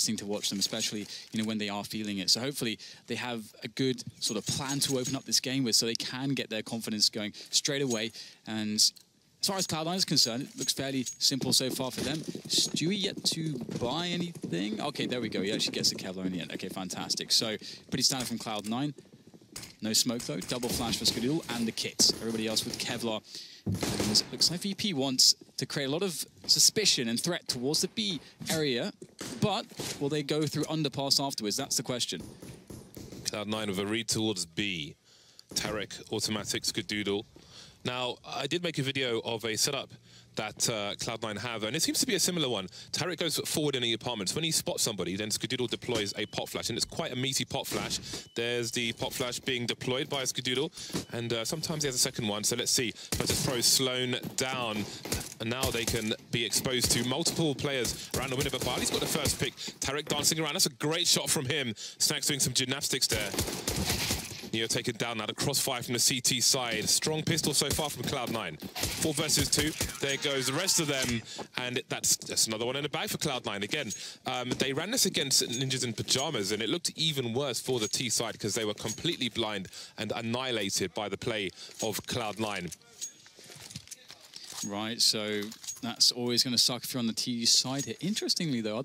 interesting to watch them, especially, you know, when they are feeling it. So hopefully they have a good sort of plan to open up this game with, so they can get their confidence going straight away. And as far as Cloud9 is concerned, it looks fairly simple so far for them. Stewie yet to buy anything? Okay, there we go. He actually gets the Kevlar in the end. Okay, fantastic. So pretty standard from Cloud9. No smoke though. Double flash for Codigo and the kit. Everybody else with Kevlar. And it looks like VP wants to create a lot of suspicion and threat towards the B area, but will they go through underpass afterwards? That's the question. Cloud9 with a read towards B. Tarek, automatic, Codigo. Now, I did make a video of a setup that Cloud9 have, and it seems to be a similar one. Tarek goes forward in the apartments. When he spots somebody, then Codigo deploys a pop flash, and it's quite a meaty pop flash. There's the pop flash being deployed by Codigo, and sometimes he has a second one, so let's see. Virtus.Pro slowed down, and now they can be exposed to multiple players around the window, but Bali's got the first pick. Tarek dancing around. That's a great shot from him. Snack's doing some gymnastics there. Neo taken down now, the crossfire from the CT side. Strong pistol so far from Cloud9. 4 versus 2. There goes the rest of them, and that's another one in the bag for Cloud9. Again, they ran this against Ninjas in Pajamas, and it looked even worse for the T side because they were completely blind and annihilated by the play of Cloud9. Right, so that's always going to suck if you're on the T side here. Interestingly, though,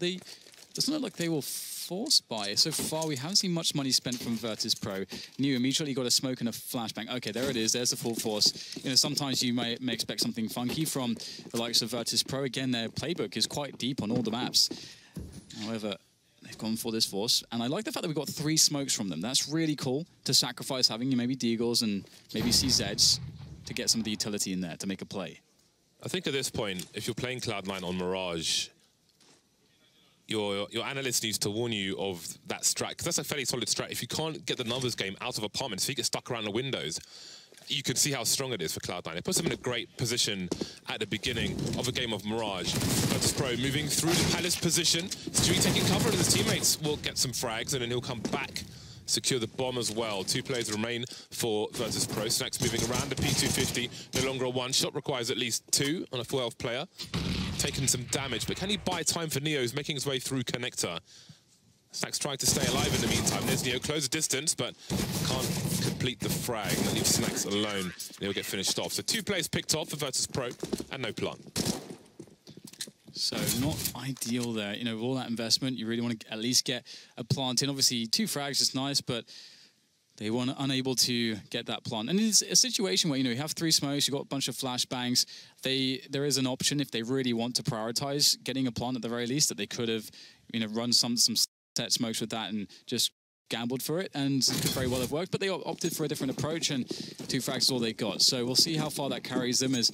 doesn't look like they will force buy. So far, we haven't seen much money spent from Virtus.Pro. New immediately got a smoke and a flashbang. Okay, there it is. There's the full force. You know, sometimes you may expect something funky from the likes of Virtus.Pro. Again, their playbook is quite deep on all the maps. However, they've gone for this force. And I like the fact that we got 3 smokes from them. That's really cool to sacrifice having maybe Deagles and maybe CZs to get some of the utility in there to make a play. I think at this point, if you're playing Cloud9 on Mirage, your analyst needs to warn you of that strat, because that's a fairly solid strat. If you can't get the numbers game out of apartments, if you get stuck around the windows, you can see how strong it is for Cloud9. It puts them in a great position at the beginning of a game of Mirage. Virtus.Pro moving through the Palace position. Stewie taking cover, and his teammates will get some frags, and then he'll come back, secure the bomb as well. 2 players remain for Virtus.Pro. Snacks moving around the P250. No longer a one-shot, requires at least 2 on a 12 player. Taking some damage, but can he buy time for Neo, who's making his way through Connector? Snacks trying to stay alive in the meantime. There's Neo, close the distance, but can't complete the frag. That leaves Snacks alone. He'll get finished off. So 2 players picked off for Virtus.Pro and no plant. So not ideal there. You know, with all that investment, you really want to at least get a plant in. Obviously, 2 frags is nice, but they were unable to get that plant. And it's a situation where, you know, you have 3 smokes, you've got a bunch of flashbangs. There is an option if they really want to prioritize getting a plant at the very least, that they could have, you know, run some set smokes with that and just gambled for it, and it could very well have worked, but they opted for a different approach, and 2 frags is all they got. So we'll see how far that carries them as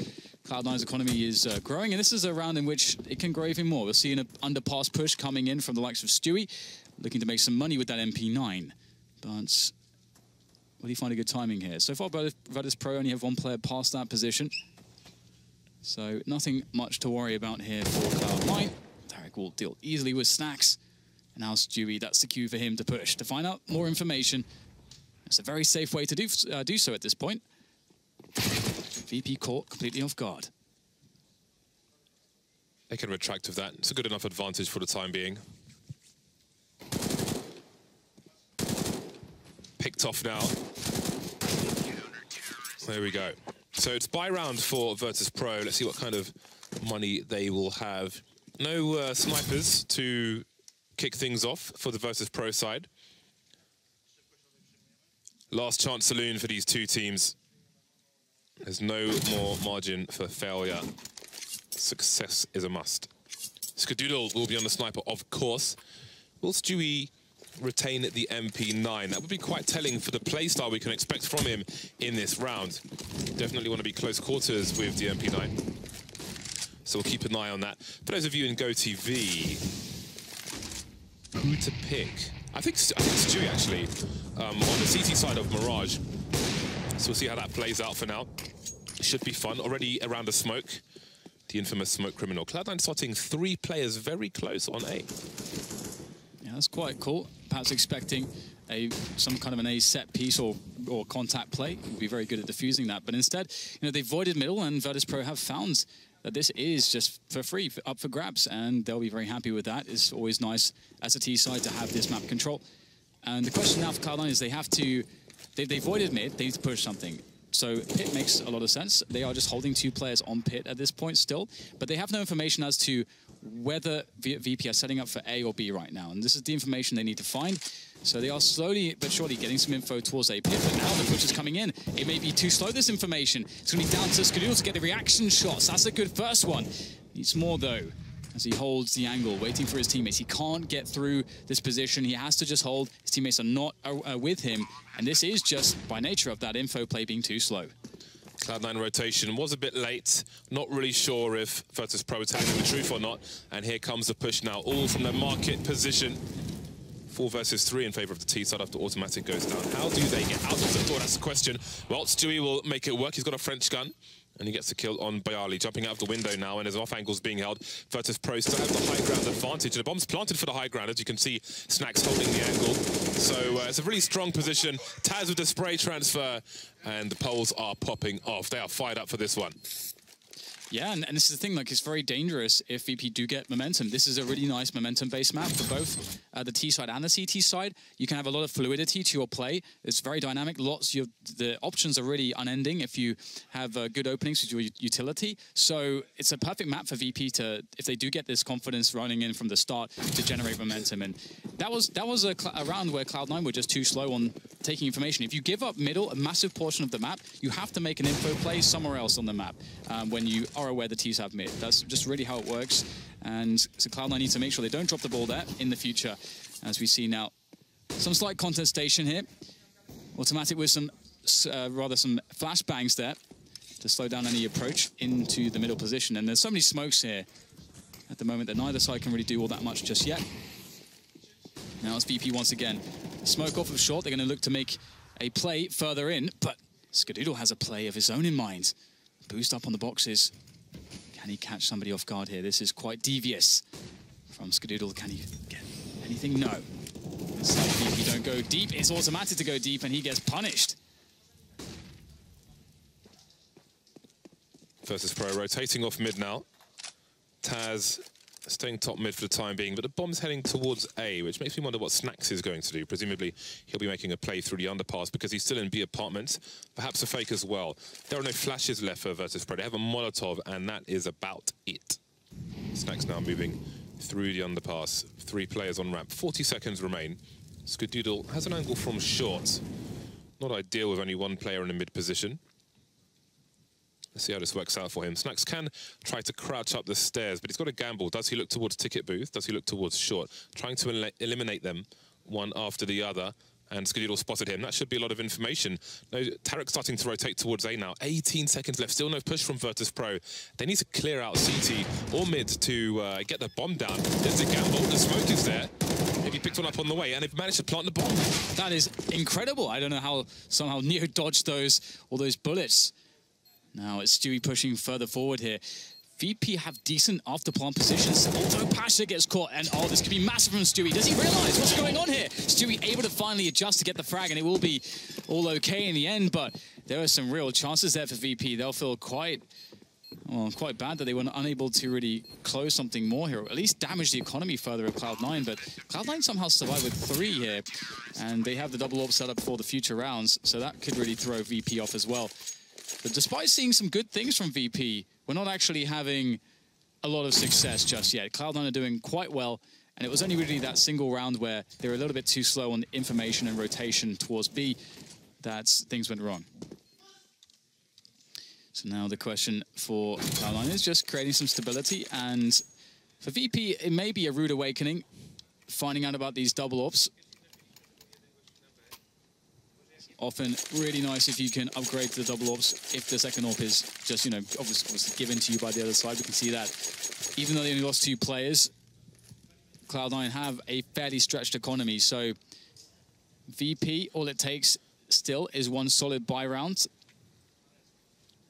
Cloud9's economy is growing, and this is a round in which it can grow even more. We'll see an underpass push coming in from the likes of Stewie, looking to make some money with that MP9. But will he find a good timing here? So far, Virtus.Pro only have 1 player past that position, so nothing much to worry about here for Cloud9. Tarek will deal easily with Snacks. And now Stewie, that's the cue for him to push. To find out more information, it's a very safe way to do so at this point. VP caught completely off guard. They can retract with that. It's a good enough advantage for the time being. Picked off now. There we go. So it's buy round for Virtus.Pro. Let's see what kind of money they will have. No snipers to kick things off for the Virtus.Pro side. Last chance saloon for these 2 teams. There's no more margin for failure. Success is a must. Codigo will be on the sniper, of course. Will Stewie retain the MP9? That would be quite telling for the playstyle we can expect from him in this round. Definitely want to be close quarters with the MP9. So we'll keep an eye on that. For those of you in GoTV, who to pick? I think Stewie, actually, on the CT side of Mirage. So we'll see how that plays out for now. Should be fun. Already around the smoke. The infamous smoke criminal. Cloud9 spotting 3 players very close on A. Yeah, that's quite cool. Perhaps expecting some kind of an A set piece or contact play. Would be very good at defusing that. But instead, you know, they voided middle, and Virtus.Pro have found that this is just for free, up for grabs, and they'll be very happy with that. It's always nice as a T side to have this map control. And the question now for Cloud9 is they have to, they voided mid, they need to push something. So pit makes a lot of sense. They are just holding 2 players on pit at this point still, but they have no information as to whether VP are setting up for A or B right now. And this is the information they need to find. So they are slowly but surely getting some info towards A pit, but now the push is coming in. It may be too slow, this information. It's going to be down to Codigo to get the reaction shots. That's a good first one. Needs more though, as he holds the angle, waiting for his teammates. He can't get through this position. He has to just hold. His teammates are not with him. And this is just by nature of that info play being too slow. Cloud9 rotation was a bit late. Not really sure if Virtus.Pro is telling them the truth or not. And here comes the push now, all from the market position. 4 versus 3 in favor of the T side after automatic goes down. How do they get out of the door? That's the question. Well, Stewie will make it work. He's got a French gun. And he gets the kill on Bayali, jumping out of the window now, and his off angle's being held. Virtus.Pro still have the high ground advantage, and the bomb's planted for the high ground. As you can see, Snacks holding the angle. So it's a really strong position. Taz with the spray transfer, and the poles are popping off. They are fired up for this one. Yeah, and this is the thing, like, it's very dangerous if VP do get momentum. This is a really nice momentum-based map for both the T side and the CT side. You can have a lot of fluidity to your play. It's very dynamic. The options are really unending if you have good openings with your utility. So it's a perfect map for VP to, if they do get this confidence running in from the start, to generate momentum. And that was a round where Cloud9 were just too slow on taking information. If you give up middle, a massive portion of the map, you have to make an info play somewhere else on the map when you are aware the T's have mid. That's just really how it works. And so Cloud9 needs to make sure they don't drop the ball there in the future. As we see now, some slight contestation here. Automatic with some, some flashbangs there to slow down any approach into the middle position. And there's so many smokes here at the moment that neither side can really do all that much just yet. Now it's VP once again. Smoke off of short. They're going to look to make a play further in, but Codigo has a play of his own in mind. Boost up on the boxes. Can he catch somebody off guard here? This is quite devious from Codigo. Can he get anything? No. It's like if you don't go deep, it's automatic to go deep, and he gets punished. Virtus.Pro rotating off mid now. Taz staying top mid for the time being, but the bomb's heading towards A, which makes me wonder what Snacks is going to do. Presumably, he'll be making a play through the underpass because he's still in B apartments. Perhaps a fake as well. There are no flashes left for Virtus.Pro. They have a Molotov, and that is about it. Snacks now moving through the underpass. 3 players on ramp. 40 seconds remain. Codigo has an angle from short. Not ideal with only 1 player in the mid position. Let's see how this works out for him. Snacks can try to crouch up the stairs, but he's got a gamble. Does he look towards ticket booth? Does he look towards short? Trying to eliminate them one after the other. And Codigo spotted him. That should be a lot of information. No, Tarek's starting to rotate towards A now. 18 seconds left. Still no push from Virtus.Pro. They need to clear out CT or mid to get the bomb down. There's the gamble. The smoke is there. Maybe picked one up on the way, and they've managed to plant the bomb. That is incredible. I don't know how somehow Neo dodged all those bullets. Now it's Stewie pushing further forward here. VP have decent after-plant positions. Although Pasha gets caught, and oh, this could be massive from Stewie. Does he realize what's going on here? Stewie able to finally adjust to get the frag, and it will be all okay in the end, but there are some real chances there for VP. They'll feel quite bad that they were unable to really close something more here, or at least damage the economy further of Cloud9, but Cloud9 somehow survived with 3 here, and they have the double orb set up for the future rounds, so that could really throw VP off as well. But despite seeing some good things from VP, we're not actually having a lot of success just yet. Cloud9 are doing quite well, and it was only really that single round where they were a little bit too slow on information and rotation towards B that things went wrong. So now the question for Cloud9 is just creating some stability, and for VP, it may be a rude awakening, finding out about these double orbs. Often really nice if you can upgrade to the double orbs if the second orb is just, you know, obviously given to you by the other side. We can see that even though they only lost 2 players, Cloud9 have a fairly stretched economy. So VP, all it takes still is 1 solid buy round.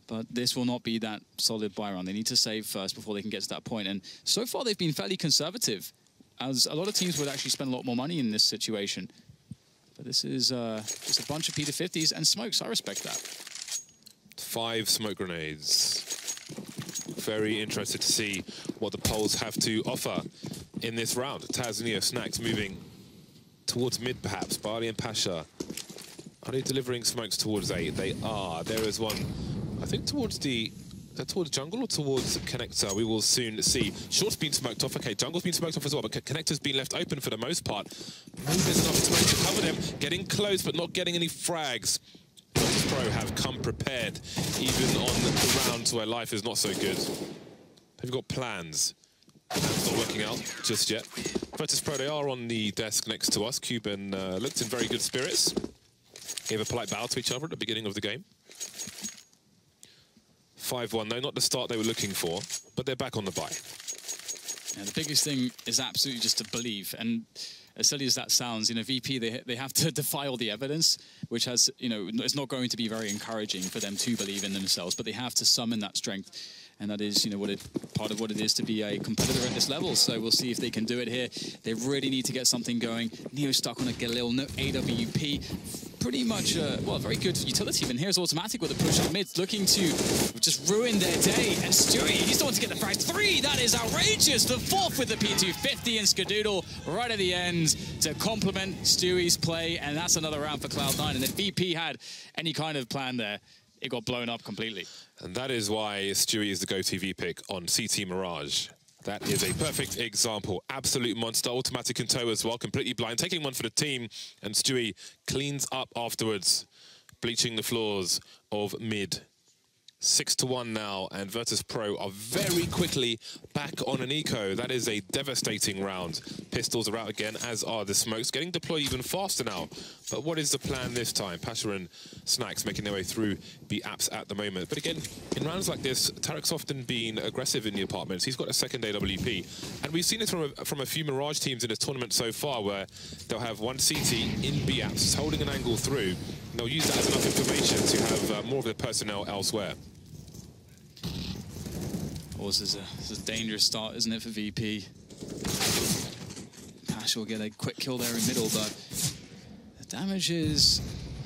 But this will not be that solid buy round. They need to save first before they can get to that point. And so far they've been fairly conservative, as a lot of teams would actually spend a lot more money in this situation. But this is just a bunch of P250s and smokes. I respect that. 5 smoke grenades. Very interested to see what the Poles have to offer in this round. Taz, Neo, Snacks moving towards mid, perhaps. Barley and Pasha. Are they delivering smokes towards A? They are. There is one, I think, towards the... towards jungle or towards connector? We will soon see. Short's been smoked off. Okay, jungle's been smoked off as well, but connector's been left open for the most part. Maybe there's enough smoke to cover them. Getting close, but not getting any frags. Virtus.Pro have come prepared, even on the rounds where life is not so good. They've got plans. Plans not working out just yet. Virtus.Pro, they are on the desk next to us. Cuban looked in very good spirits. Gave a polite bow to each other at the beginning of the game. 5-1, though, not the start they were looking for, but they're back on the bye. Yeah, the biggest thing is absolutely just to believe. And as silly as that sounds, you know, VP, they have to defy all the evidence, which has, you know, it's not going to be very encouraging for them to believe in themselves, but they have to summon that strength. And that is, you know, part of what it is to be a competitor at this level. So we'll see if they can do it here. They really need to get something going. Neo stuck on a Galil, no AWP. Pretty much, well, very good utility. And here's Automatic with a push up mid, looking to just ruin their day. And Stewie, he's the one to get the frag 3. That is outrageous. The 4th with the P250 and Skadoodle right at the end to complement Stewie's play. And that's another round for Cloud9. And if VP had any kind of plan there, it got blown up completely. And that is why Stewie is the go-TV pick on CT Mirage. That is a perfect example. Absolute monster. Automatic in tow as well. Completely blind. Taking one for the team. And Stewie cleans up afterwards. Bleaching the floors of mid. 6-1 now. And Virtus.Pro are very quickly back on an eco. That is a devastating round. Pistols are out again, as are the smokes. Getting deployed even faster now. But what is the plan this time? Pasha and Snacks making their way through the apps at the moment. But again, in rounds like this, Tarek's often been aggressive in the apartments. He's got a second AWP. And we've seen this from a few Mirage teams in this tournament so far, where they'll have one CT in B apps, holding an angle through. And they'll use that as enough information to have more of their personnel elsewhere. Oh, this is a dangerous start, isn't it, for VP? Pasha will get a quick kill there in middle, but the damage is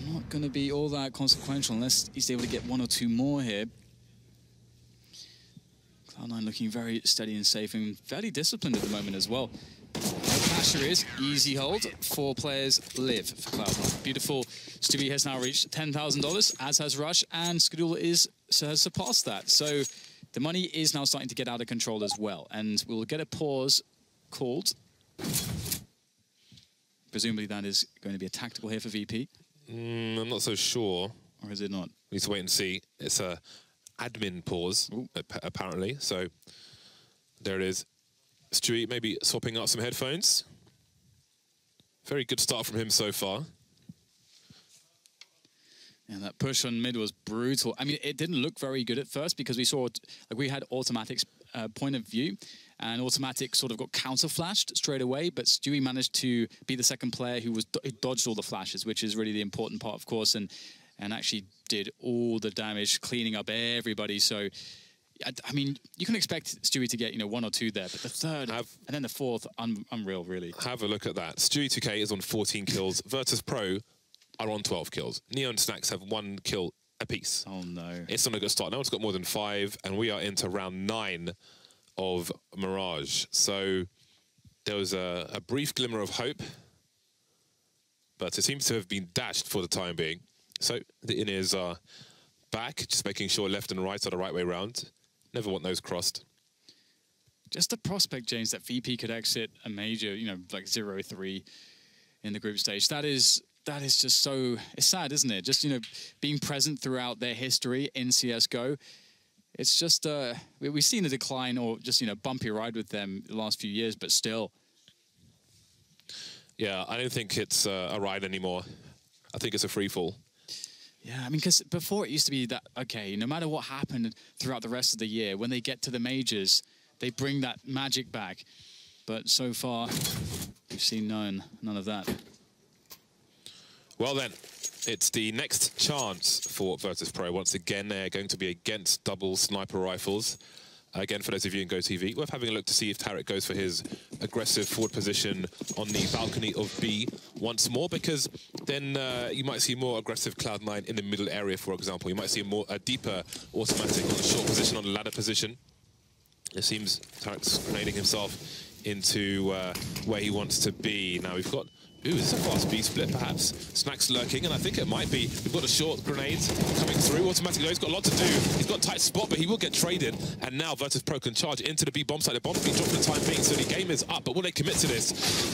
not going to be all that consequential unless he's able to get 1 or 2 more here. Cloud9 looking very steady and safe and fairly disciplined at the moment as well. Pasha is easy hold. 4 players live for Cloud9. Beautiful. Stewie has now reached $10,000, as has Rush, and Skadoodle has surpassed that. So the money is now starting to get out of control as well, and we'll get a pause called. Presumably that is going to be a tactical here for VP. I'm not so sure. Or is it not? We need to wait and see. It's a admin pause, apparently. So there it is. Stewie maybe swapping out some headphones. Very good start from him so far. And that push on mid was brutal. I mean, it didn't look very good at first because we saw, like, we had Automatic's point of view, and Automatic sort of got counter-flashed straight away, but Stewie managed to be the second player who dodged all the flashes, which is really the important part, of course, and actually did all the damage, cleaning up everybody. So, I mean, you can expect Stewie to get, you know, 1 or 2 there, but the third and then the 4th, unreal, really. Have a look at that. Stewie 2K is on 14 kills. Virtus.Pro are on 12 kills. Neo and Snacks have 1 kill apiece. Oh, no. It's not a good start. No one's got more than 5, and we are into round 9 of Mirage. So there was a brief glimmer of hope, but it seems to have been dashed for the time being. So the in-ears are back, just making sure left and right are the right way round. Never want those crossed. Just a prospect, James, that VP could exit a major, you know, like 0-3 in the group stage. That is just so, it's sad, isn't it? Just, you know, being present throughout their history in CSGO. It's just, we've seen a decline or just, you know, bumpy ride with them the last few years, but still. Yeah, I don't think it's a ride anymore. I think it's a free fall. Yeah, I mean, because before it used to be that, okay, no matter what happened throughout the rest of the year, when they get to the majors, they bring that magic back. But so far, we've seen none of that. Well then, it's the next chance for Virtus.Pro. Once again, they're going to be against double sniper rifles. Again, for those of you in GoTV, worth having a look to see if Tarek goes for his aggressive forward position on the balcony of B once more, because then you might see more aggressive Cloud9 in the middle area, for example. You might see a deeper Automatic on the short position, on the ladder position. It seems Tarek's grenading himself into where he wants to be. Now we've got... Ooh, is this a fast B split, perhaps? Snack's lurking, and I think it might be. We've got a short grenade coming through automatically. He's got a lot to do. He's got a tight spot, but he will get traded. And now Virtus.Pro can charge into the B bomb site. The bomb's been dropped for the time being, so the game is up. But will they commit to this?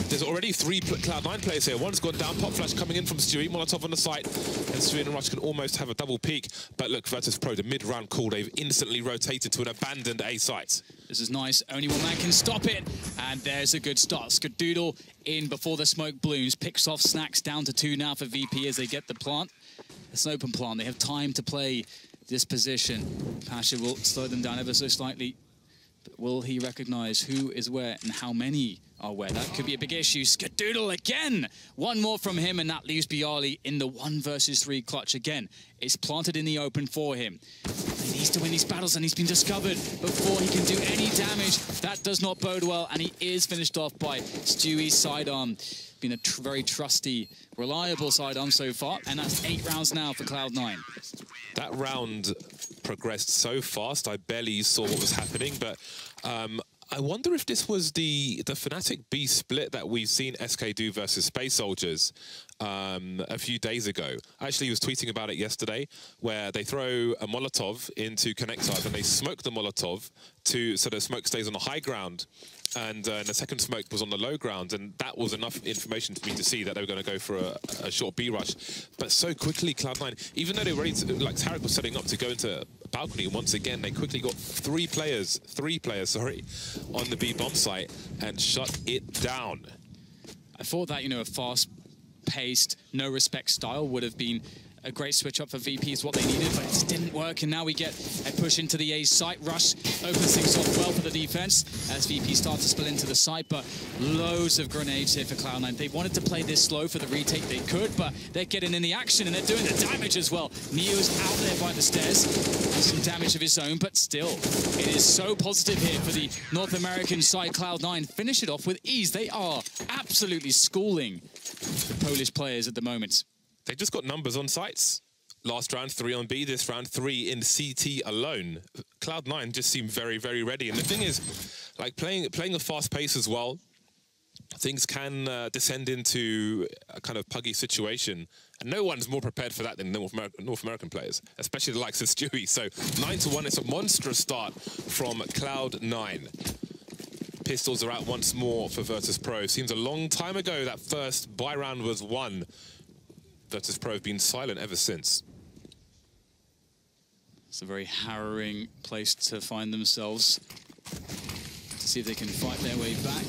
There's already 3 Cloud9 players here. One's gone down. Pop flash coming in from Stewie. Molotov on the site. And Stewie and Rush can almost have a double peak. But look, Virtus.Pro, the mid-round call, they've instantly rotated to an abandoned A site. This is nice. Only one man can stop it. And there's a good start. Skadoodle in before the smoke blooms. Picks off Snacks, down to 2 now for VP as they get the plant. It's an open plant. They have time to play this position. Pasha will slow them down ever so slightly. But will he recognize who is where and how many are where? That could be a big issue. Skadoodle again. One more from him, and that leaves Bialy in the 1 versus 3 clutch again. It's planted in the open for him. He needs to win these battles, and he's been discovered before he can do any damage. That does not bode well, and he is finished off by Stewie's sidearm. Been a very trusty, reliable sidearm so far, and that's 8 rounds now for Cloud9. That round progressed so fast, I barely saw what was happening, but I wonder if this was the Fnatic B split that we've seen SK do versus Space Soldiers a few days ago. I actually was tweeting about it yesterday, where they throw a Molotov into connectors and they smoke the Molotov so the smoke stays on the high ground. And the second smoke was on the low ground, and that was enough information for me to see that they were going to go for a short B rush. But so quickly, Cloud9, even though they were ready to, like Tarek was setting up to go into a balcony, once again, they quickly got three players, on the B bomb site and shut it down. I thought that, you know, a fast-paced, no-respect style would have been a great switch up for VP is what they needed, but it just didn't work, and now we get a push into the A site. Rush opens things off well for the defense as VP starts to spill into the site, but loads of grenades here for Cloud9. They wanted to play this slow for the retake, they could, but they're getting in the action and they're doing the damage as well. Neo's out there by the stairs, has some damage of his own, but still, it is so positive here for the North American side. Cloud9 finish it off with ease. They are absolutely schooling the Polish players at the moment. They just got numbers on sites. Last round, 3 on B. This round, 3 in CT alone. Cloud9 just seem very, very ready. And the thing is, like playing a fast pace as well, things can descend into a kind of puggy situation. And no one's more prepared for that than North American players, especially the likes of Stewie. So 9-1, it's a monstrous start from Cloud9. Pistols are out once more for Virtus.Pro. Seems a long time ago that first buy round was won. Virtus.Pro have been silent ever since. It's a very harrowing place to find themselves. To see if they can fight their way back.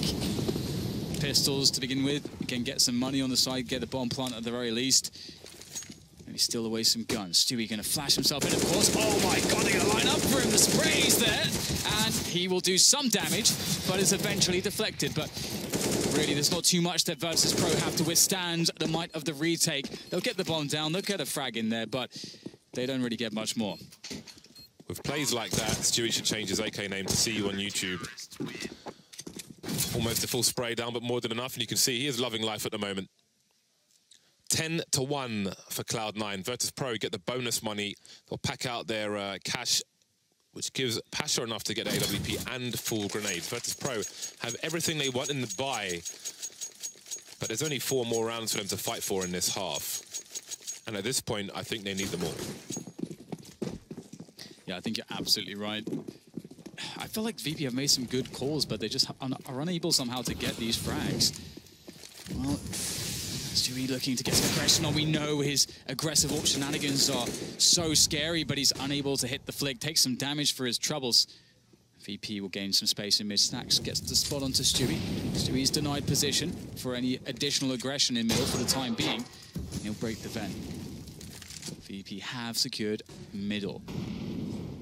Pistols to begin with. Again, get some money on the side, get the bomb plant at the very least. Maybe steal away some guns. Stewie going to flash himself in, of course. Oh my god, they're going to line up for him. The spray's there. And he will do some damage, but is eventually deflected. But really, there's not too much that Virtus.Pro have to withstand the might of the retake. They'll get the bomb down, they'll get a frag in there, but they don't really get much more. With plays like that, Stewie should change his AK name to See You on YouTube. Almost a full spray down, but more than enough, and you can see he is loving life at the moment. 10-1 for Cloud9. Virtus.Pro get the bonus money. They'll pack out their cash, which gives Pasha enough to get AWP and full grenades. Virtus.Pro have everything they want in the buy, but there's only 4 more rounds for them to fight for in this half. And at this point, I think they need them all. Yeah, I think you're absolutely right. I feel like VP have made some good calls, but they just are unable somehow to get these frags. Well, Stewie looking to get some aggression on. We know his aggressive AWP shenanigans are so scary, but he's unable to hit the flick, take some damage for his troubles. VP will gain some space in mid. Snacks gets the spot onto Stewie. Stewie's denied position for any additional aggression in middle for the time being. He'll break the vent. VP have secured middle.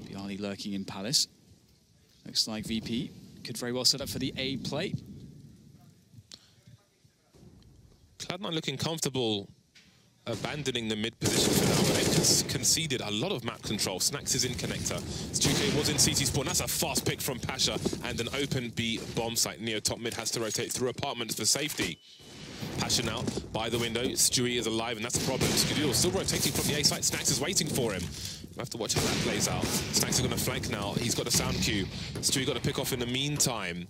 Bialy lurking in Palace. Looks like VP could very well set up for the A play. Cloud9 looking comfortable abandoning the mid position for now, but they've conceded a lot of map control. Snacks is in connector. Stuke was in CT spawn. That's a fast pick from Pasha and an open B bomb site. Neo top mid has to rotate through apartments for safety. Pasha now by the window. Stewie is alive, and that's a problem. Skadoodle still rotating from the A site. Snacks is waiting for him. We'll have to watch how that plays out. Snacks are going to flank now. He's got a sound cue. Stewie got to pick off in the meantime,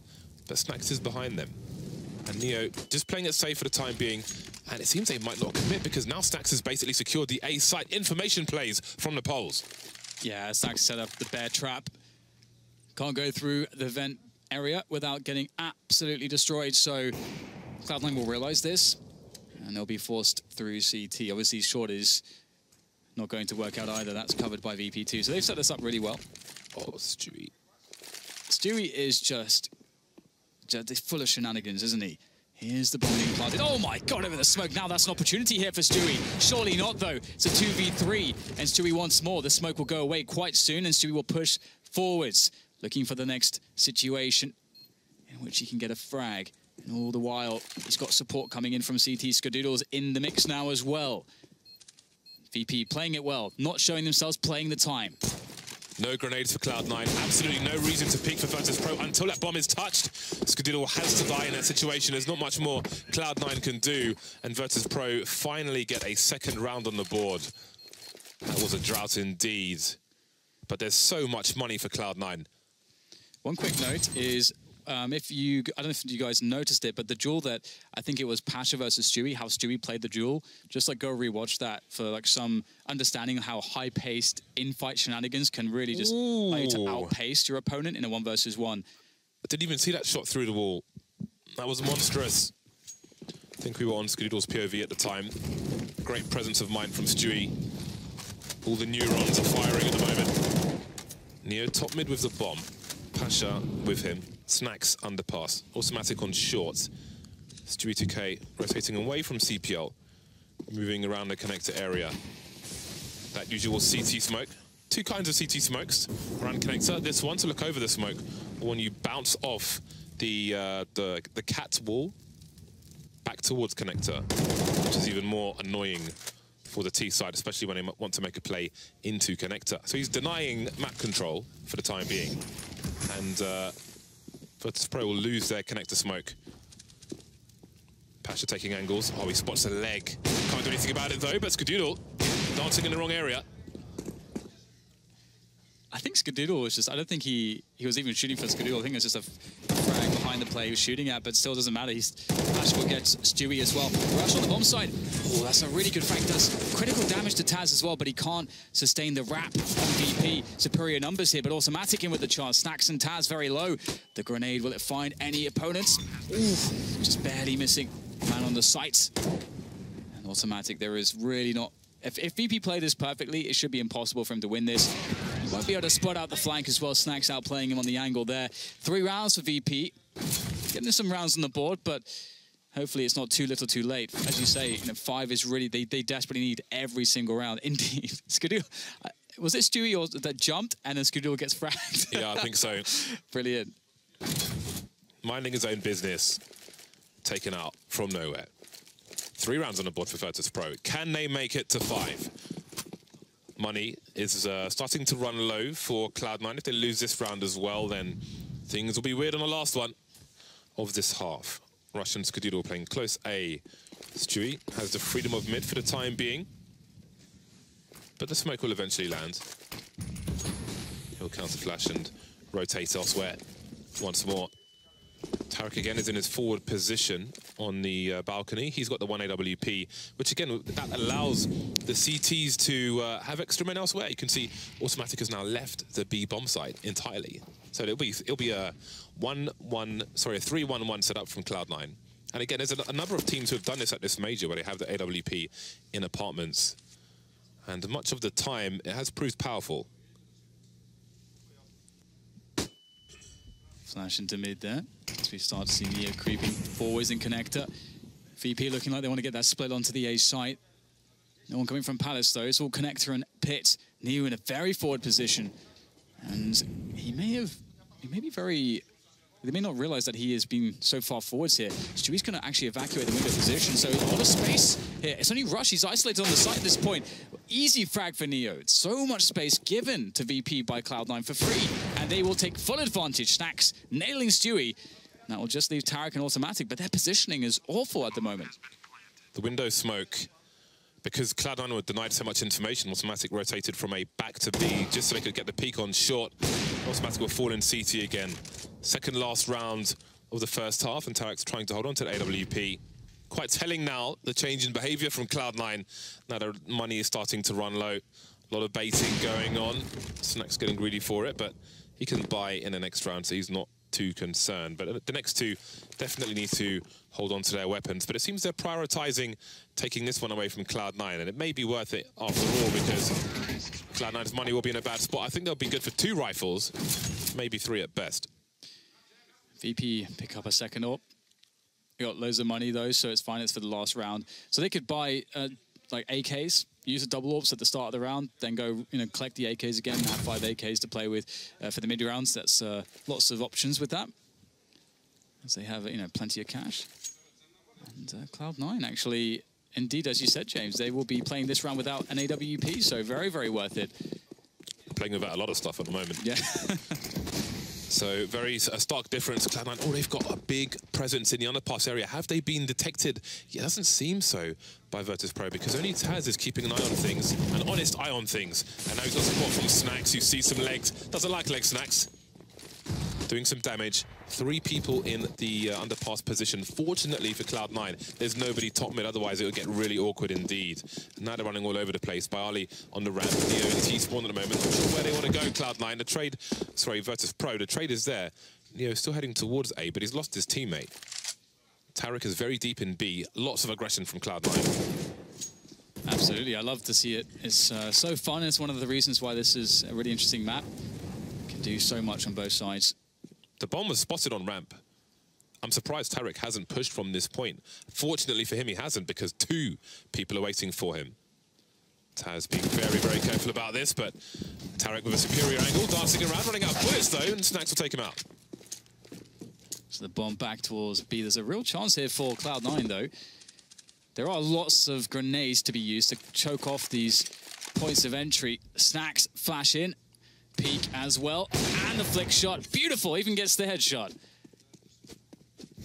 but Snacks is behind them. And Neo just playing it safe for the time being. And it seems they might not commit because now Snacks has basically secured the A site. Information plays from the poles. Yeah, Snacks set up the bear trap. Can't go through the vent area without getting absolutely destroyed. So Cloud9 will realize this and they'll be forced through CT. Obviously, short is not going to work out either. That's covered by VP2. So they've set us up really well. Oh, Stewie. Stewie is just full of shenanigans, isn't he? Here's the bomb being planted. Oh my God, over the smoke. Now that's an opportunity here for Stewie. Surely not, though. It's a 2v3, and Stewie wants more. The smoke will go away quite soon, and Stewie will push forwards, looking for the next situation in which he can get a frag. And all the while, he's got support coming in from CT. Skadoodle's in the mix now as well. VP playing it well, not showing themselves, playing the time. No grenades for Cloud9. Absolutely no reason to peek for Virtus.Pro until that bomb is touched. Skadoodle has to die in that situation. There's not much more Cloud9 can do. And Virtus.Pro finally get a second round on the board. That was a drought indeed. But there's so much money for Cloud9. One quick note is, I don't know if you guys noticed it, but the duel that, I think it was Pasha versus Stewie, how Stewie played the duel, just like go rewatch that for like some understanding of how high-paced in-fight shenanigans can really just allow you to outpace your opponent in a 1v1. I didn't even see that shot through the wall. That was monstrous. I think we were on Skadoodle's POV at the time. Great presence of mind from Stewie. All the neurons are firing at the moment. Neo top mid with the bomb. Pasha with him. Snacks underpass. Automatic on shorts. Stewie 2K rotating away from CPL. Moving around the connector area. That usual CT smoke. Two kinds of CT smokes. Around connector. This one to look over the smoke. Or when you bounce off the cat wall back towards connector. Which is even more annoying for the T side, especially when they want to make a play into connector. So he's denying map control for the time being. And Virtus.Pro will lose their connector smoke. Pasha taking angles. Oh, he spots a leg. Can't do anything about it though, but Skadoodle dancing in the wrong area. I think Skadoodle was just, I don't think he was even shooting for Skadoodle. I think it was just a frag behind the play he was shooting at, but still doesn't matter. Pasha will get Stewie as well. Rush on the bomb side. Oh, that's a really good frag. Does critical damage to Taz as well, but he can't sustain the wrap on VP. Superior numbers here, but automatic in with the chance. Snacks and Taz very low. The grenade, will it find any opponents? Ooh, just barely missing. Man on the sights. And automatic, there is really not... If VP played this perfectly, it should be impossible for him to win this. He won't be able to spot out the flank as well. Snacks outplaying him on the angle there. 3 rounds for VP. Getting some rounds on the board, but hopefully it's not too little too late. As you say, 5 is really, they desperately need every single round. Indeed. Skadoodle, was it Stewie or that jumped and then Skadoodle gets fragged? Yeah, I think so. Brilliant. Minding his own business. Taken out from nowhere. 3 rounds on the board for Virtus.Pro. Can they make it to 5? Money is starting to run low for Cloud9. If they lose this round as well, then things will be weird on the last one of this half. Russian Skadoodle playing close A. Stewie has the freedom of mid for the time being. But the smoke will eventually land. He'll counter flash and rotate elsewhere once more. Tarek again is in his forward position on the balcony. He's got the 1 AWP, which again, that allows the CTs to have extra men elsewhere. You can see Automatic has now left the B bomb site entirely. So it'll be a 3-1-1 setup from Cloud9. And again, there's a number of teams who have done this at this major where they have the AWP in apartments. And much of the time, it has proved powerful. Flash into mid there. As we start to see Neo creeping forwards in connector. VP looking like they want to get that split onto the A site. No one coming from Palace though. It's all connector and pit. Neo in a very forward position. And he may not realize that he has been so far forwards here. Stewie's going to actually evacuate the window position, so a lot of space here. It's only Rush, he's isolated on the site at this point. Easy frag for Neo. It's so much space given to VP by Cloud9 for free, and they will take full advantage. Snacks nailing Stewie. That will just leave Tarek and Automatic, but their positioning is awful at the moment. The window smoke because Cloud9 were denied so much information, Automatic rotated from A back to B just so they could get the peak on short. Automatic will fall in CT again. Second last round of the first half, and Tarek's trying to hold on to the AWP. Quite telling now, the change in behavior from Cloud9. Now their money is starting to run low. A lot of baiting going on. Snack's getting greedy for it, but he can buy in the next round, so he's not too concerned. But the next two definitely need to hold on to their weapons. But it seems they're prioritizing taking this one away from Cloud9, and it may be worth it after all, because Cloud9's money will be in a bad spot. I think they'll be good for 2 rifles, maybe 3 at best. VP pick up a second up. They got loads of money though, so it's fine. It's for the last round. So they could buy like AKs, use the double orbs at the start of the round, then go, collect the AKs again, have 5 AKs to play with for the mid rounds. That's lots of options with that, as they have, plenty of cash. And Cloud9 actually, indeed, as you said, James, they will be playing this round without an AWP, so very, very worth it. Playing without a lot of stuff at the moment. Yeah. So a stark difference. Cloud9, oh, they've got a big presence in the underpass area. Have they been detected? Yeah, it doesn't seem so by Virtus.Pro, because only Taz is keeping an eye on things, an honest eye on things. And now he's got support from Snacks, who sees some legs. Doesn't like leg Snacks. Doing some damage. 3 people in the underpass position. Fortunately for Cloud9, there's nobody top mid, otherwise it would get really awkward indeed. And now they're running all over the place. Bali on the ramp, Neo in T-spawn at the moment. Not sure where they want to go, Cloud9. The trade, sorry, Virtus.Pro, the trade is there. Neo still heading towards A, but he's lost his teammate. Tarek is very deep in B. Lots of aggression from Cloud9. Absolutely, I love to see it. It's so fun. It's one of the reasons why this is a really interesting map. Can do so much on both sides. The bomb was spotted on ramp. I'm surprised Tarek hasn't pushed from this point. Fortunately for him, he hasn't, because 2 people are waiting for him. Taz being very, very careful about this, but Tarek with a superior angle, dancing around, running out of bullets though, and Snacks will take him out. So the bomb back towards B. There's a real chance here for Cloud9 though. There are lots of grenades to be used to choke off these points of entry. Snacks flash in. Peek as well, and the flick shot, beautiful, even gets the headshot.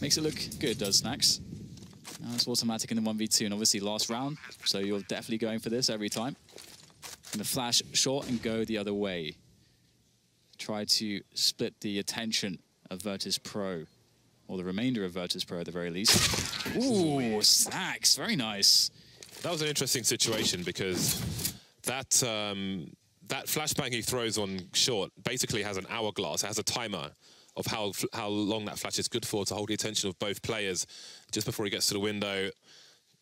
Makes it look good, does Snacks. Now it's Automatic in the 1v2, and obviously last round, so you're definitely going for this every time. And the flash short and go the other way. Try to split the attention of Virtus.Pro, or the remainder of Virtus.Pro at the very least. Ooh, Snacks, very nice. That was an interesting situation, because that flashbang he throws on short basically has an hourglass. It has a timer of how long that flash is good for to hold the attention of both players. Just before he gets to the window,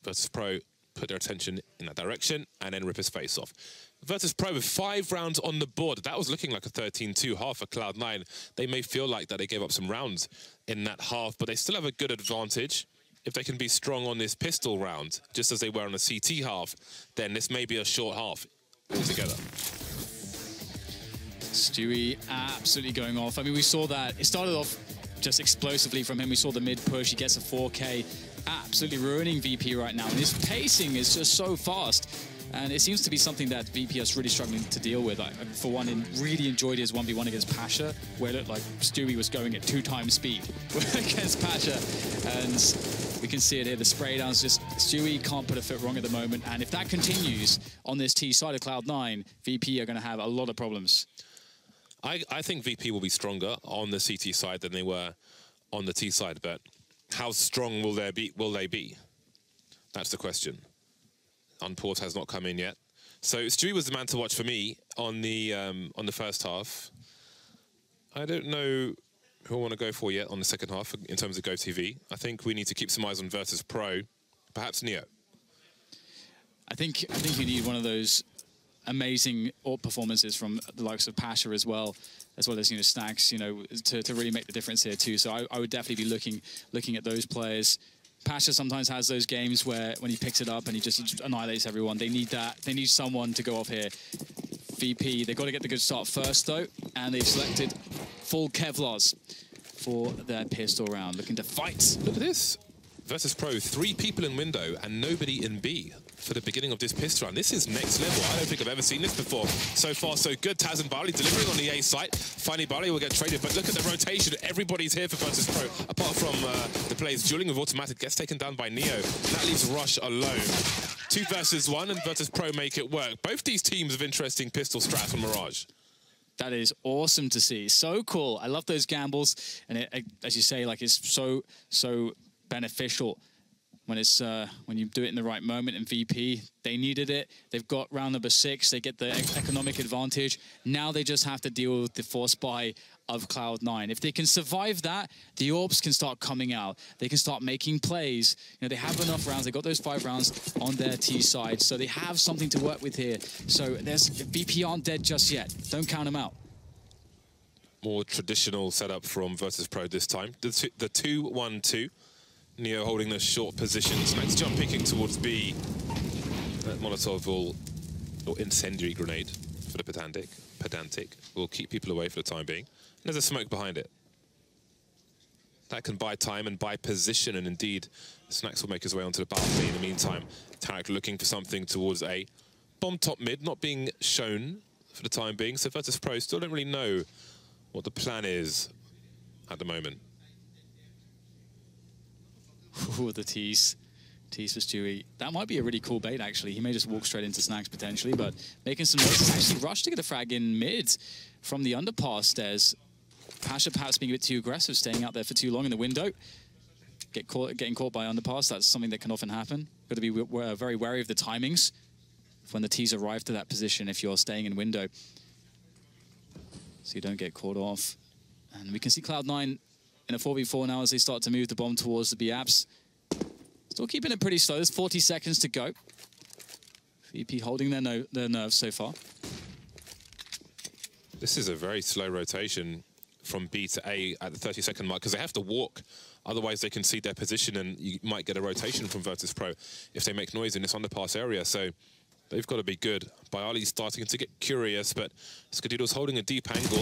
Virtus.Pro put their attention in that direction and then rip his face off. Virtus.Pro with 5 rounds on the board. That was looking like a 13-2 half for Cloud9. They may feel like that they gave up some rounds in that half, but they still have a good advantage. If they can be strong on this pistol round, just as they were on the CT half, then this may be a short half altogether. Stewie absolutely going off. I mean, we saw that. It started off just explosively from him. We saw the mid push. He gets a 4K. Absolutely ruining VP right now. And his pacing is just so fast. And it seems to be something that VP is really struggling to deal with. I, for one, really enjoyed his 1v1 against Pasha, where it looked like Stewie was going at 2 times speed against Pasha. And we can see it here. The spray downs, just Stewie can't put a foot wrong at the moment. And if that continues on this T side of Cloud9, VP are going to have a lot of problems. I think VP will be stronger on the CT side than they were on the T side, but how strong will they be? That's the question. Unport has not come in yet. So Stewie was the man to watch for me on the first half. I don't know who I want to go for yet on the second half in terms of GoTV. I think we need to keep some eyes on Virtus.Pro, perhaps Neo. I think you need one of those amazing AWP performances from the likes of Pasha as well as Snacks, to really make the difference here too. So I would definitely be looking at those players. Pasha sometimes has those games where when he picks it up and he just annihilates everyone. They need that. They need someone to go off here. VP, they've got to get the good start first though, and they've selected full Kevlars for their pistol round, looking to fight. Look at this. Virtus.Pro, 3 people in window and nobody in B for the beginning of this pistol round. This is next level. I don't think I've ever seen this before. So far, so good. Taz and Bali delivering on the A site. Finally, Bali will get traded, but look at the rotation. Everybody's here for Virtus.Pro, apart from the players dueling with Automatic. Gets taken down by Neo. And that leaves Rush alone. 2 versus 1, and Virtus.Pro make it work. Both these teams have interesting pistol strats from Mirage. That is awesome to see. So cool. I love those gambles. And it, as you say, like, it's so beneficial when it's when you do it in the right moment. In VP, they needed it. They've got round number 6. They get the economic advantage. Now they just have to deal with the force buy of Cloud9. If they can survive that, the orbs can start coming out. They can start making plays. You know, they have enough rounds. They got those 5 rounds on their T side, so they have something to work with here. So VP aren't dead just yet. Don't count them out. More traditional setup from Virtus.Pro this time. The 2-1-2. Neo holding the short positions. Next jump picking towards B. That Molotov or incendiary grenade for the pedantic will keep people away for the time being. And there's a smoke behind it. That can buy time and buy position, and indeed, Snacks will make his way onto the balcony. In the meantime, Tarek looking for something towards A. Bomb top mid, not being shown for the time being, so Virtus.Pro still don't really know what the plan is at the moment. Ooh, the tease. Tease for Stewie. That might be a really cool bait, actually. He may just walk straight into Snacks, potentially, but making some noise. Actually rushed to get a frag in mid from the underpass stairs. Pasha perhaps being a bit too aggressive, staying out there for too long in the window. Getting caught by underpass, that's something that can often happen. Got to be very wary of the timings when the tees arrive to that position if you're staying in window, so you don't get caught off. And we can see Cloud9 in a 4v4 now as they start to move the bomb towards the B-apps. Still keeping it pretty slow. There's 40 seconds to go. VP holding their nerves so far. This is a very slow rotation from B to A at the 30-second mark, because they have to walk. Otherwise, they can see their position, and you might get a rotation from Virtus.Pro if they make noise in this underpass area. So they've got to be good. Bialy's starting to get curious, but Skadido's holding a deep angle.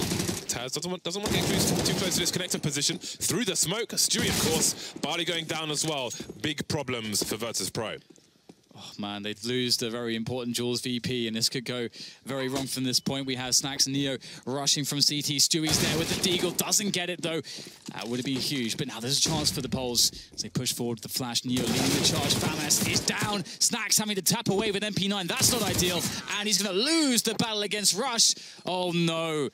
Taz doesn't want to get too close to this connector position. Through the smoke, Stewie, of course. Bialy going down as well. Big problems for Virtus.Pro. Oh, man, they'd lose the very important Jules VP, and this could go very wrong from this point. We have Snacks and Neo rushing from CT. Stewie's there with the deagle. Doesn't get it, though. That would be huge, but now there's a chance for the Poles as they push forward the flash. Neo leading the charge. Famas is down. Snacks having to tap away with MP9. That's not ideal, and he's going to lose the battle against Rush. Oh, no.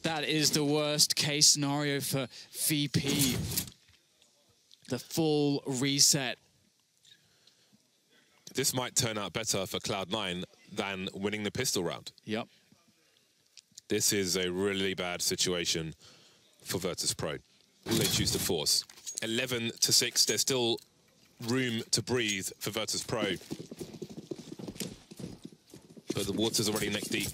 That is the worst case scenario for VP. The full reset. This might turn out better for Cloud9 than winning the pistol round. Yep. This is a really bad situation for Virtus.Pro. Will they choose to force? 11-6. There's still room to breathe for Virtus.Pro. But the water's already neck deep.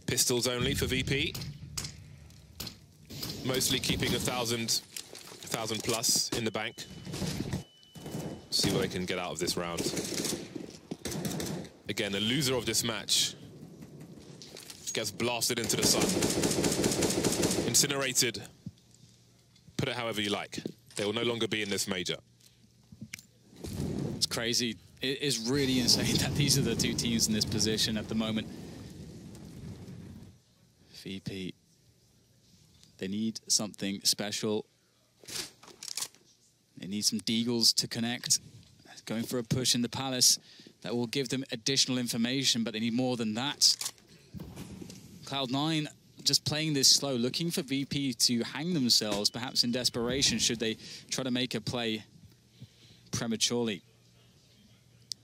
Pistols only for VP. Mostly keeping 1,000 plus in the bank. See what they can get out of this round. Again, the loser of this match gets blasted into the sun. Incinerated. Put it however you like. They will no longer be in this major. It's crazy. It is really insane that these are the two teams in this position at the moment. VP. They need something special. They need some deagles to connect. Going for a push in the Palace. That will give them additional information, but they need more than that. Cloud9 just playing this slow, looking for VP to hang themselves, perhaps in desperation, should they try to make a play prematurely.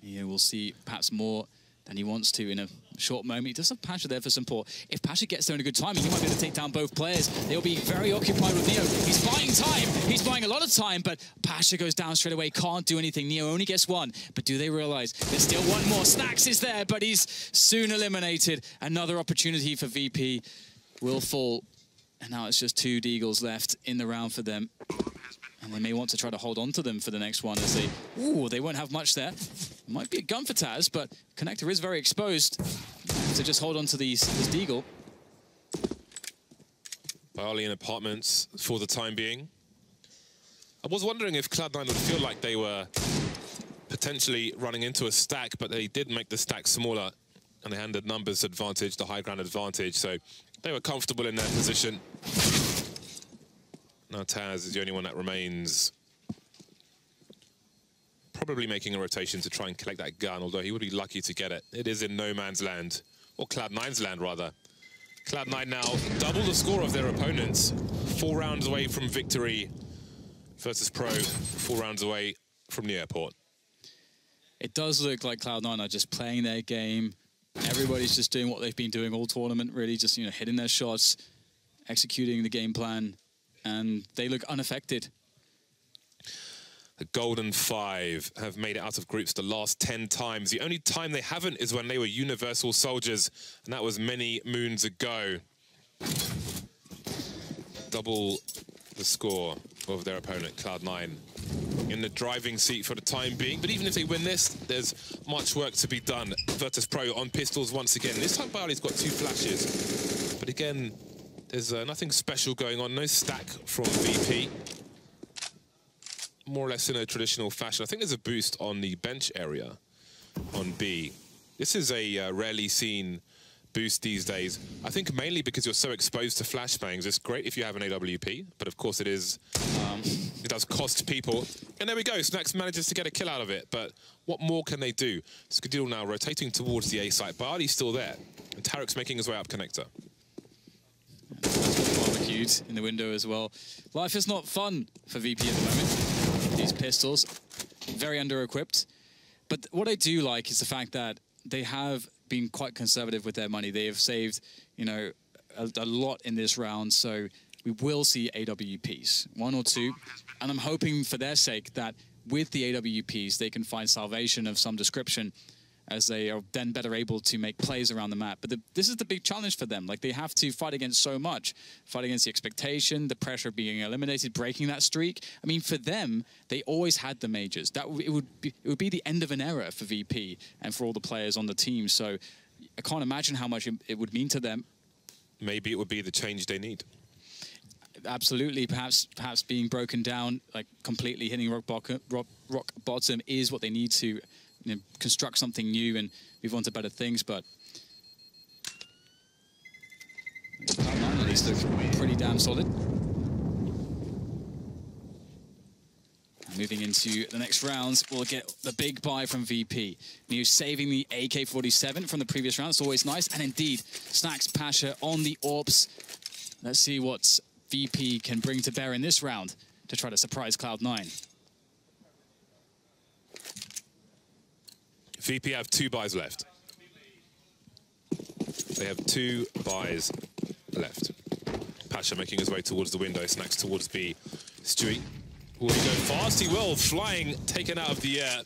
Yeah, we'll see perhaps more than he wants to in a short moment. He does have Pasha there for support. If Pasha gets there in a good timing, he might be able to take down both players. They'll be very occupied with Neo. He's buying time. He's buying a lot of time, but Pasha goes down straight away. Can't do anything. Neo only gets one. But do they realize there's still one more? Snacks is there, but he's soon eliminated. Another opportunity for VP will fall. And now it's just 2 deagles left in the round for them. And they may want to try to hold on to them for the next one as they... Ooh, they won't have much there. Might be a gun for Taz, but connector is very exposed. So just hold on to this deagle. Bialy in apartments for the time being. I was wondering if Cloud9 would feel like they were potentially running into a stack, but they did make the stack smaller, and they had the numbers advantage, the high ground advantage, so they were comfortable in their position. Now Taz is the only one that remains probably making a rotation to try and collect that gun, although he would be lucky to get it. It is in no man's land, or Cloud9's land, rather. Cloud9 now double the score of their opponents. 4 rounds away from victory. Virtus.Pro, 4 rounds away from the airport. It does look like Cloud9 are just playing their game. Everybody's just doing what they've been doing all tournament, really, just, you know, hitting their shots, executing the game plan, and they look unaffected. The Golden Five have made it out of groups the last 10 times. The only time they haven't is when they were Universal Soldiers, and that was many moons ago. Double the score of their opponent, Cloud9, in the driving seat for the time being. But even if they win this, there's much work to be done. Virtus.Pro on pistols once again. This time Bali's got 2 flashes. But again, there's nothing special going on. No stack from VP. More or less in a traditional fashion. I think there's a boost on the bench area on B. This is a rarely seen boost these days. I think mainly because you're so exposed to flashbangs. It's great if you have an AWP, but of course it is. It does cost people. And there we go. Snacks manages to get a kill out of it. But what more can they do? Codigo now rotating towards the A site. Bali's still there, and Tarek's making his way up connector. Barbecued in the window as well. Life is not fun for VP at the moment. These pistols, very under-equipped. But what I do like is the fact that they have been quite conservative with their money. They have saved, you know, a lot in this round, so we will see AWPs, 1 or 2. And I'm hoping for their sake that with the AWPs, they can find salvation of some description, as they are then better able to make plays around the map. But this is the big challenge for them. Like, they have to fight against so much. Fight against the expectation, the pressure of being eliminated, breaking that streak. I mean, for them, they always had the majors. It would be the end of an era for VP and for all the players on the team. So I can't imagine how much it would mean to them. Maybe it would be the change they need. Absolutely. Perhaps being broken down, like completely hitting rock bottom is what they need to, you know, construct something new and move on to better things. But Cloud9 at least look pretty damn solid. And moving into the next rounds, we'll get the big buy from VP. New saving the AK-47 from the previous round. It's always nice. And indeed, Snacks Pasha on the AWPs. Let's see what VP can bring to bear in this round to try to surprise Cloud9. VP have 2 buys left. They have 2 buys left. Pasha making his way towards the window, Snacks towards B. Stewie, will he go fast? He will, flying, taken out of the air.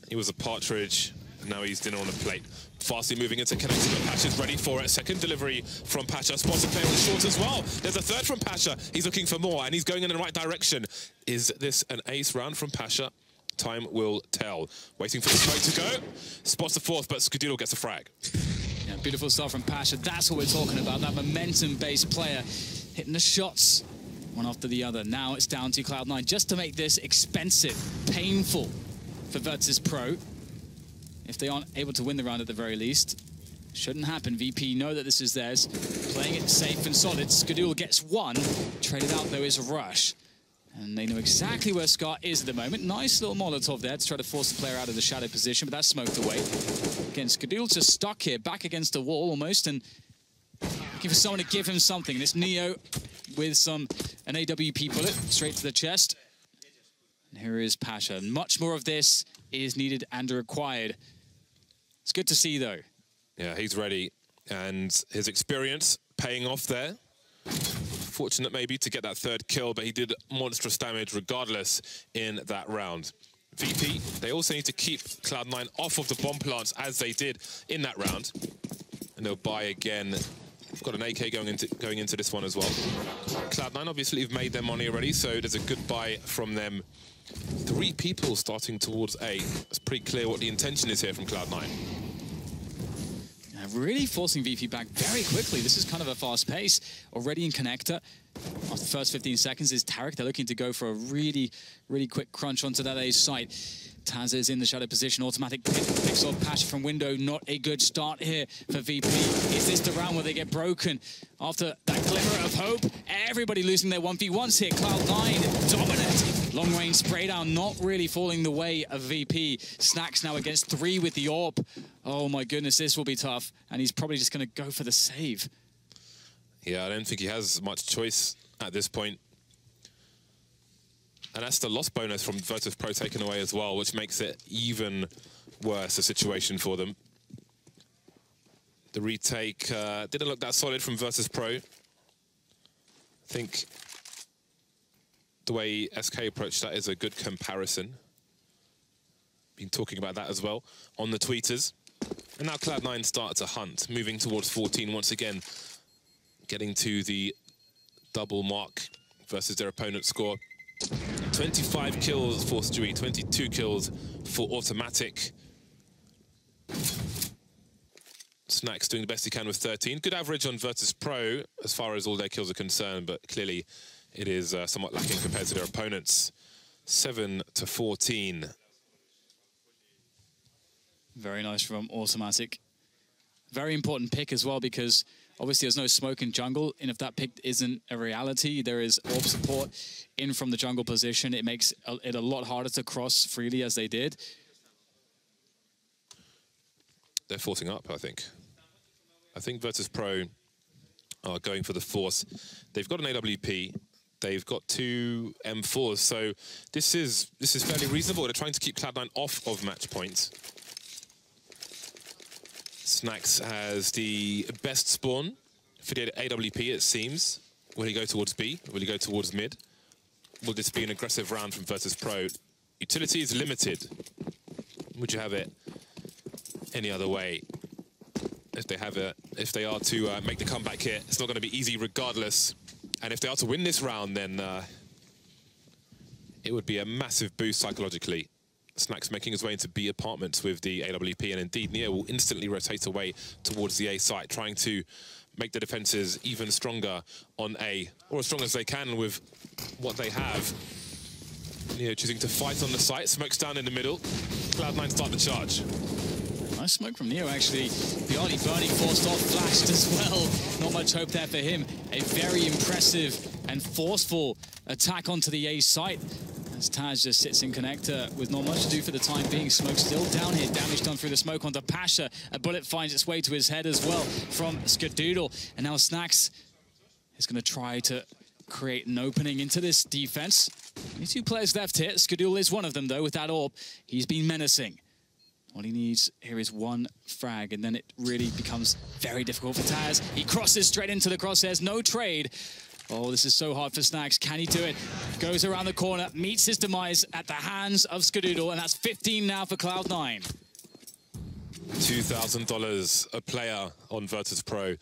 He was a partridge, and now he's dinner on a plate. Fastly moving into connector, but Pasha's ready for it. Second delivery from Pasha. Spots a player on short as well. There's a third from Pasha. He's looking for more, and he's going in the right direction. Is this an ace round from Pasha? Time will tell. Waiting for the smoke to go. Spots the fourth, but Codigo gets a frag. Yeah, beautiful stuff from Pasha. That's what we're talking about, that momentum-based player hitting the shots one after the other. Now it's down to Cloud9 just to make this expensive, painful for Virtus.Pro. If they aren't able to win the round at the very least, shouldn't happen. VP know that this is theirs. Playing it safe and solid. Codigo gets 1. Traded out, though, is Rush. And they know exactly where Scar is at the moment. Nice little Molotov there to try to force the player out of the shadow position, but that's smoked away. Again, Codigo just stuck here, back against the wall almost, and looking for someone to give him something. This Neo with an AWP bullet straight to the chest. And here is Pasha. Much more of this is needed and required. It's good to see, though. Yeah, he's ready, and his experience paying off there. Fortunate maybe to get that 3rd kill, but he did monstrous damage regardless in that round. VP, they also need to keep Cloud9 off of the bomb plants as they did in that round. And they'll buy again. They've got an AK going into this one as well. Cloud9 obviously have made their money already, so there's a good buy from them. 3 people starting towards A. It's pretty clear what the intention is here from Cloud9. Really forcing VP back very quickly. This is kind of a fast pace. Already in connector. After the first 15 seconds is Tarek. They're looking to go for a really, really quick crunch onto that A site. Taz is in the shadow position. Automatic pick, picks off Pasha from window. Not a good start here for VP. Is this the round where they get broken? After that glimmer of hope, everybody losing their 1v1s here. Cloud9 dominant. Long range spray down, not really falling the way of VP. Snax now against 3 with the AWP. Oh my goodness, this will be tough. And he's probably just going to go for the save. Yeah, I don't think he has much choice at this point. And that's the loss bonus from Virtus.Pro taken away as well, which makes it even worse a situation for them. The retake didn't look that solid from Virtus.Pro. I think the way SK approached that is a good comparison. Been talking about that as well on the tweeters. And now Cloud9 start to hunt, moving towards 14 once again, getting to the double mark versus their opponent's score. 25 kills for Stewie, 22 kills for Automatic. Snax doing the best he can with 13. Good average on Virtus.Pro as far as all their kills are concerned, but clearly it is somewhat lacking compared to their opponents. 7-14. Very nice from Automatic. Very important pick as well, because obviously there's no smoke in jungle, and if that pick isn't a reality, there is AWP support in from the jungle position. It makes it a lot harder to cross freely as they did. They're forcing up, I think. I think Virtus.Pro are going for the force. They've got an AWP. They've got 2 M4s, so this is fairly reasonable. They're trying to keep Cloud9 off of match points. Snax has the best spawn for the AWP, it seems. Will he go towards B? Will he go towards mid? Will this be an aggressive round from Virtus.Pro? Utility is limited. Would you have it any other way? If they are to make the comeback here, it's not going to be easy regardless. And if they are to win this round, then it would be a massive boost psychologically. Snax making his way into B apartments with the AWP, and indeed Neo will instantly rotate away towards the A site, trying to make the defenses even stronger on A, or as strong as they can with what they have. Neo choosing to fight on the site, smokes down in the middle. Cloud9 start the charge. Nice smoke from Neo, actually. The early burning forced off, flashed as well. Not much hope there for him. A very impressive and forceful attack onto the A site. As Taz just sits in connector with not much to do for the time being. Smoke still down here. Damage done through the smoke onto Pasha. A bullet finds its way to his head as well from Skadoodle. And now Snax is going to try to create an opening into this defense. Only 2 players left here. Skadoodle is one of them, though, with that AWP. He's been menacing. All he needs here is 1 frag, and then it really becomes very difficult for Taz. He crosses straight into the crosshairs, no trade. Oh, this is so hard for Snax. Can he do it? Goes around the corner, meets his demise at the hands of Skadoodle, and that's 15 now for Cloud9. $2,000 a player on Virtus.Pro.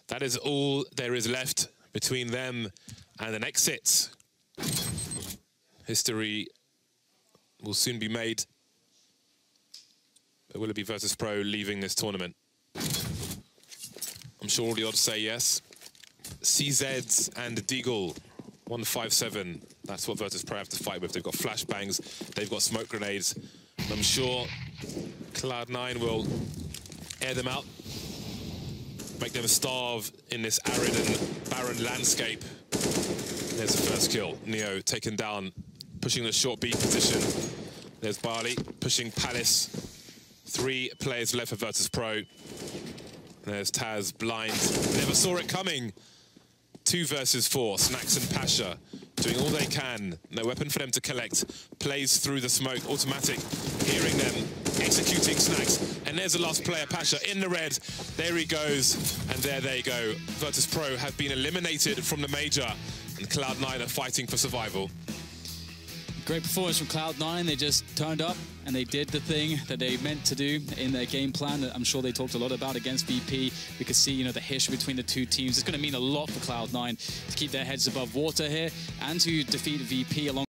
That is all there is left between them and an exit. History will soon be made. But will it be Virtus.Pro leaving this tournament? I'm sure all the odds say yes. CZs and Deagle, 157. That's what Virtus.Pro have to fight with. They've got flashbangs, they've got smoke grenades. And I'm sure Cloud9 will air them out, make them starve in this arid and barren landscape. There's the first kill. Neo taken down, pushing the short B position. There's Barley pushing Palace. 3 players left for Virtus.Pro. There's Taz, blind. Never saw it coming. 2 versus 4. Snax and Pasha doing all they can. No weapon for them to collect. Plays through the smoke. Automatic, hearing them, executing Snax. And there's the last player, Pasha, in the red. There he goes. And there they go. Virtus.Pro have been eliminated from the major. And Cloud9 are fighting for survival. Great performance from Cloud9. They just turned up and they did the thing that they meant to do in their game plan that I'm sure they talked a lot about against VP. We could see, the history between the 2 teams. It's going to mean a lot for Cloud9 to keep their heads above water here and to defeat VP along